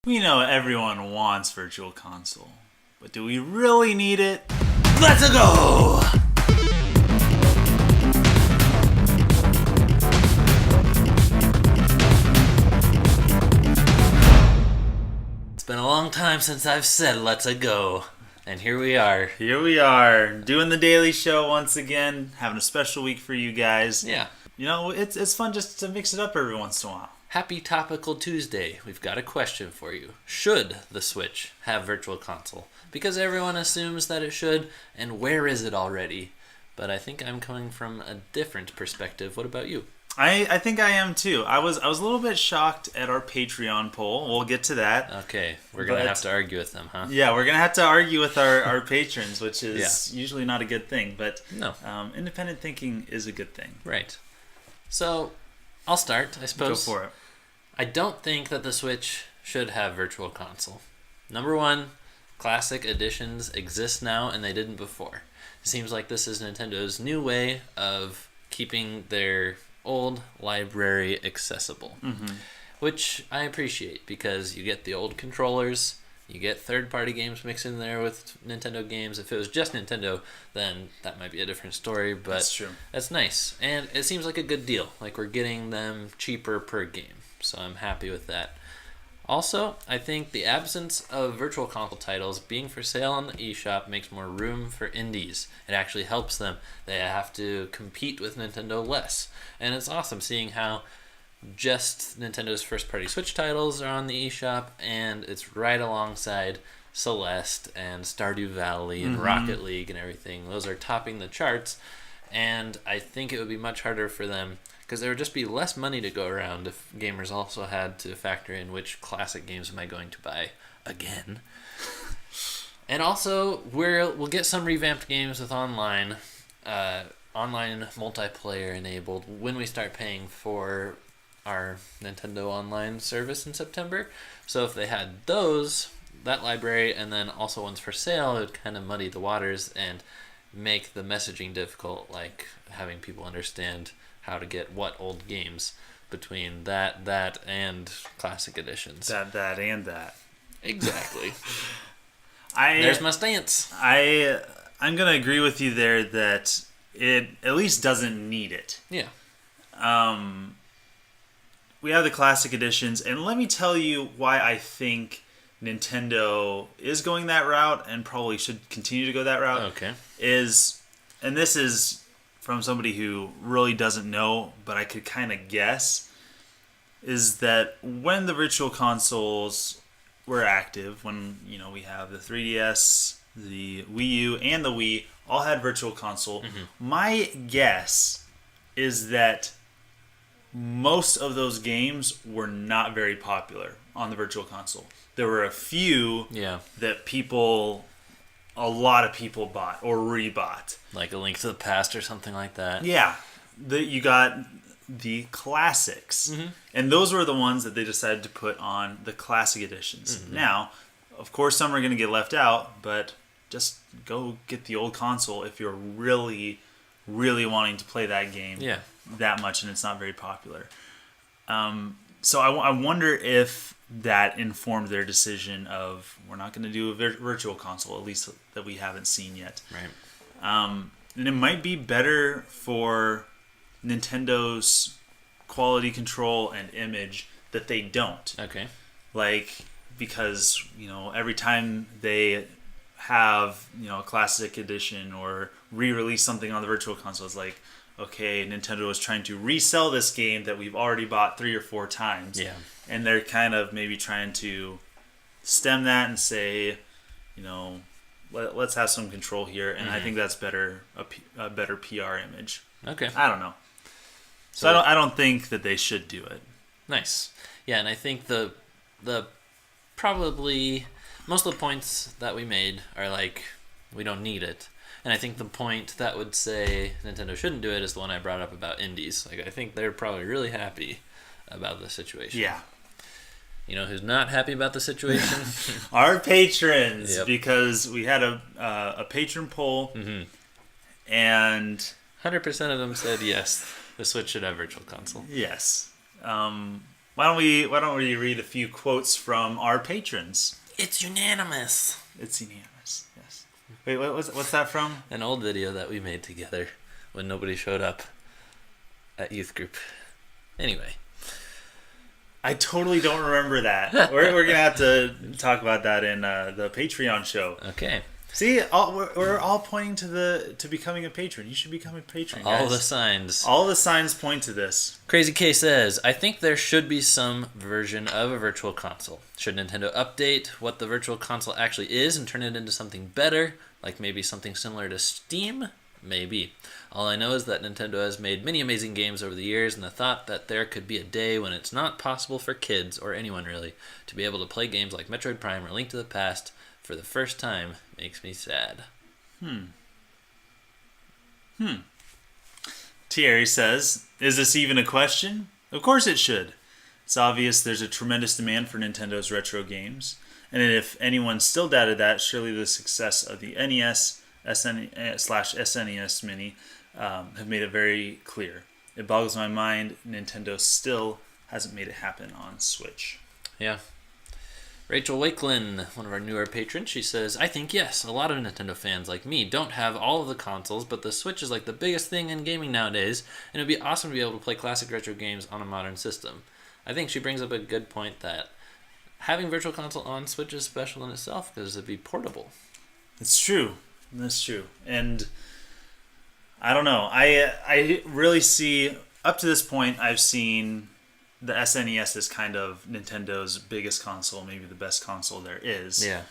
We know everyone wants Virtual Console, but do we really need it? Let's go! It's been a long time since I've said let's go. And here we are. Here we are, doing the daily show once again, having a special week for you guys. Yeah. You know, it's fun just to mix it up every once in a while. Happy Topical Tuesday. We've got a question for you. Should the Switch have Virtual Console? Because everyone assumes that it should, and where is it already? But I think I'm coming from a different perspective. What about you? I think I am too. I was a little bit shocked at our Patreon poll. We'll get to that. Okay, we're going to have to argue with them, huh? Yeah, we're going to have to argue with our patrons, which is usually not a good thing. But no. Independent thinking is a good thing. Right. So, I'll start, I suppose. Go for it. I don't think that the Switch should have Virtual Console. Number one, classic editions exist now and they didn't before. It seems like this is Nintendo's new way of keeping their old library accessible, which I appreciate because you get the old controllers, you get third-party games mixed in there with Nintendo games. If it was just Nintendo, then that might be a different story, but that's true. That's nice, and it seems like a good deal. Like we're getting them cheaper per game, so I'm happy with that. Also, I think the absence of Virtual Console titles being for sale on the eShop makes more room for indies. It actually helps them. They have to compete with Nintendo less. And it's awesome seeing how just Nintendo's first-party Switch titles are on the eShop, and it's right alongside Celeste and Stardew Valley and Rocket League and everything. Those are topping the charts, and I think it would be much harder for them because there would just be less money to go around if gamers also had to factor in which classic games am I going to buy again. And also, we'll get some revamped games with online multiplayer enabled when we start paying for our Nintendo Online service in September. So if they had that library, and then also ones for sale, it would kind of muddy the waters and make the messaging difficult, like having people understand how to get what old games between that and classic editions. That and that. Exactly. There's my stance. I'm gonna agree with you there that it at least doesn't need it. Yeah. We have the classic editions, and let me tell you why I think Nintendo is going that route and probably should continue to go that route. Okay. And this is from somebody who really doesn't know, but I could kind of guess, is that when the Virtual Consoles were active, when we have the 3DS, the Wii U, and the Wii all had Virtual Console, my guess is that most of those games were not very popular on the Virtual Console. There were a few that a lot of people bought or rebought. Like A Link to the Past or something like that. Yeah. You got the classics. And those were the ones that they decided to put on the classic editions. Now, of course, some are going to get left out, but just go get the old console if you're really, really wanting to play that game that much and it's not very popular. So I wonder if that informed their decision of we're not going to do a Virtual Console, at least that we haven't seen yet. Right. And it might be better for Nintendo's quality control and image that they don't. Okay. Because, every time they have, a classic edition or re-release something on the Virtual Console, it's like, okay, Nintendo is trying to resell this game that we've already bought 3 or 4 times. Yeah. And they're kind of maybe trying to stem that and say, let's have some control here. And I think that's a better PR image. Okay. I don't know. So I don't think that they should do it. Nice. Yeah, and I think the probably most of the points that we made are like, we don't need it. And I think the point that would say Nintendo shouldn't do it is the one I brought up about indies. I think they're probably really happy about the situation. Yeah. You know who's not happy about the situation? Our patrons. Yep. Because we had a patron poll, and 100% of them said yes, the Switch should have Virtual Console. Yes. Why don't we read a few quotes from our patrons? It's unanimous. It's unanimous. Yes. Wait, what's that from? An old video that we made together when nobody showed up at youth group. Anyway. I totally don't remember that. We're gonna have to talk about that in the Patreon show. Okay. See, we're all pointing to becoming a patron. You should become a patron, guys. All the signs point to this. Crazy K says, I think there should be some version of a virtual console. Should Nintendo update what the virtual console actually is and turn it into something better, like maybe something similar to Steam? Maybe. All I know is that Nintendo has made many amazing games over the years, and the thought that there could be a day when it's not possible for kids, or anyone really, to be able to play games like Metroid Prime or Link to the Past for the first time makes me sad. Thierry says, is this even a question? Of course it should. It's obvious there's a tremendous demand for Nintendo's retro games, and if anyone still doubted that, surely the success of the NES SNES Mini have made it very clear. It boggles my mind Nintendo still hasn't made it happen on Switch. Yeah. Rachel Wakelin, one of our newer patrons, she says, I think yes, a lot of Nintendo fans like me don't have all of the consoles, but the Switch is like the biggest thing in gaming nowadays, and it would be awesome to be able to play classic retro games on a modern system. I think she brings up a good point that having Virtual Console on Switch is special in itself because it'd be portable. It's true. That's true. And I don't know. I really see, up to this point, I've seen the SNES as kind of Nintendo's biggest console, maybe the best console there is. Yeah.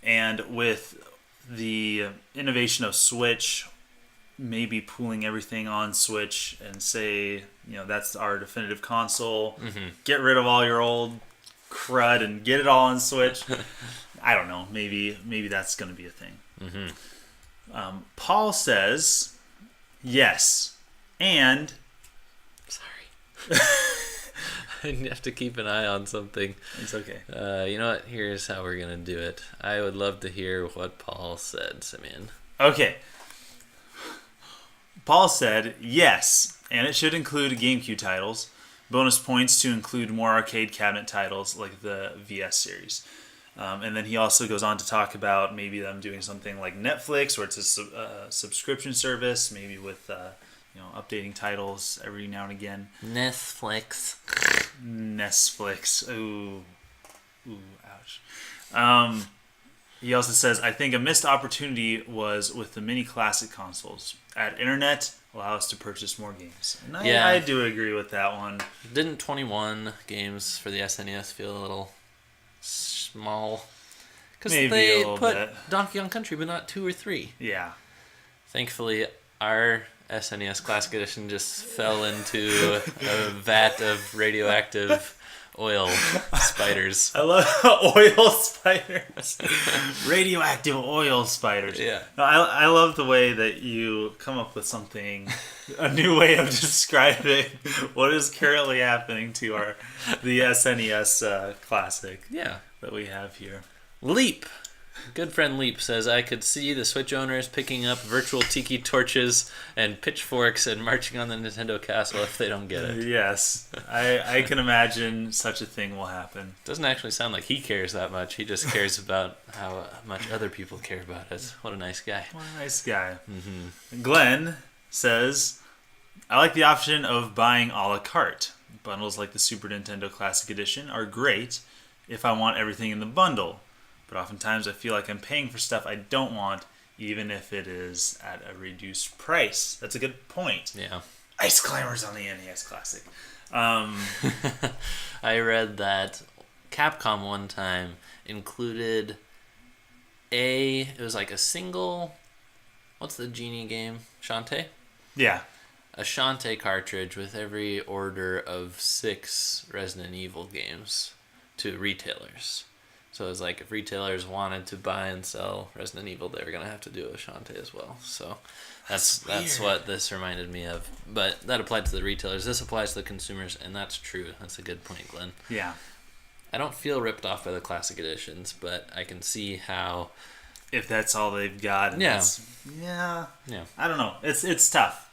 And with the innovation of Switch, maybe pooling everything on Switch and say, that's our definitive console. Mm-hmm. Get rid of all your old crud and get it all on Switch. I don't know. Maybe that's going to be a thing. Mm-hmm. Paul says, yes, and... Sorry. I have to keep an eye on something. It's okay. You know what? Here's how we're going to do it. I would love to hear what Paul said, Simeon. Okay. Paul said, yes, and it should include GameCube titles. Bonus points to include more arcade cabinet titles like the VS series. And then he also goes on to talk about maybe them doing something like Netflix, where it's a subscription service, maybe with updating titles every now and again. Netflix. Ooh, ouch. He also says, I think a missed opportunity was with the mini classic consoles. Add internet, allow us to purchase more games. And I do agree with that one. Didn't 21 games for the SNES feel a little small? Because they put Donkey Kong Country, but not 2 or 3. Yeah. Thankfully, our SNES Classic Edition just fell into a vat of radioactive oil spiders. I love oil spiders. Radioactive oil spiders. Yeah. No, I love the way that you come up with something, a new way of describing what is currently happening to the SNES Classic. Yeah. That we have here. Leap. Good friend Leap says, I could see the Switch owners picking up virtual tiki torches and pitchforks and marching on the Nintendo castle if they don't get it. Yes. I can imagine such a thing will happen. Doesn't actually sound like he cares that much. He just cares about how much other people care about it. What a nice guy. What a nice guy. Mm-hmm. Glenn says, I like the option of buying a la carte. Bundles like the Super Nintendo Classic Edition are great if I want everything in the bundle. But oftentimes I feel like I'm paying for stuff I don't want, even if it is at a reduced price. That's a good point. Yeah. Ice Climbers on the NES Classic. I read that Capcom one time included it was like a single, what's the Genie game? Shantae? Yeah. A Shantae cartridge with every order of 6 Resident Evil games to retailers. So it was like if retailers wanted to buy and sell Resident Evil, they were going to have to do a Shantae as well. So that's what this reminded me of. But that applied to the retailers. This applies to the consumers, and that's true. That's a good point, Glenn. Yeah. I don't feel ripped off by the classic editions, but I can see how... If that's all they've got. And yeah. Yeah. Yeah. I don't know. It's tough.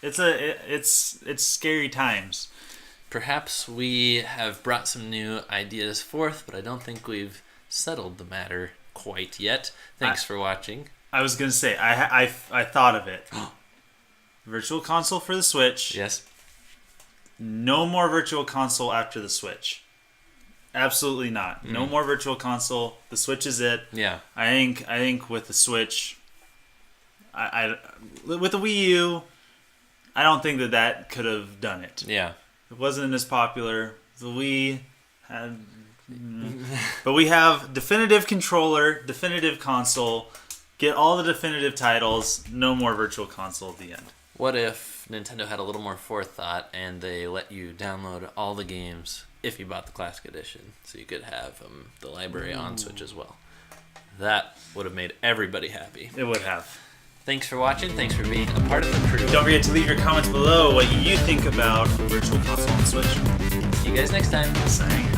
It's scary times. perhaps we have brought some new ideas forth, but I don't think we've settled the matter quite yet. Thanks for watching. I was going to say, I thought of it. Virtual Console for the Switch. Yes. No more Virtual Console after the Switch. Absolutely not. No more Virtual Console. The Switch is it. Yeah. I think with the Switch, with the Wii U, I don't think that could have done it. Yeah. It wasn't as popular. The Wii had... But we have definitive controller, definitive console, get all the definitive titles, no more Virtual Console at the end. What if Nintendo had a little more forethought and they let you download all the games if you bought the Classic Edition, so you could have the library on Switch as well? That would have made everybody happy. It would have. Thanks for watching. Thanks for being a part of the crew. Don't forget to leave your comments below what you think about Virtual Console on Switch. See you guys next time. Signing out.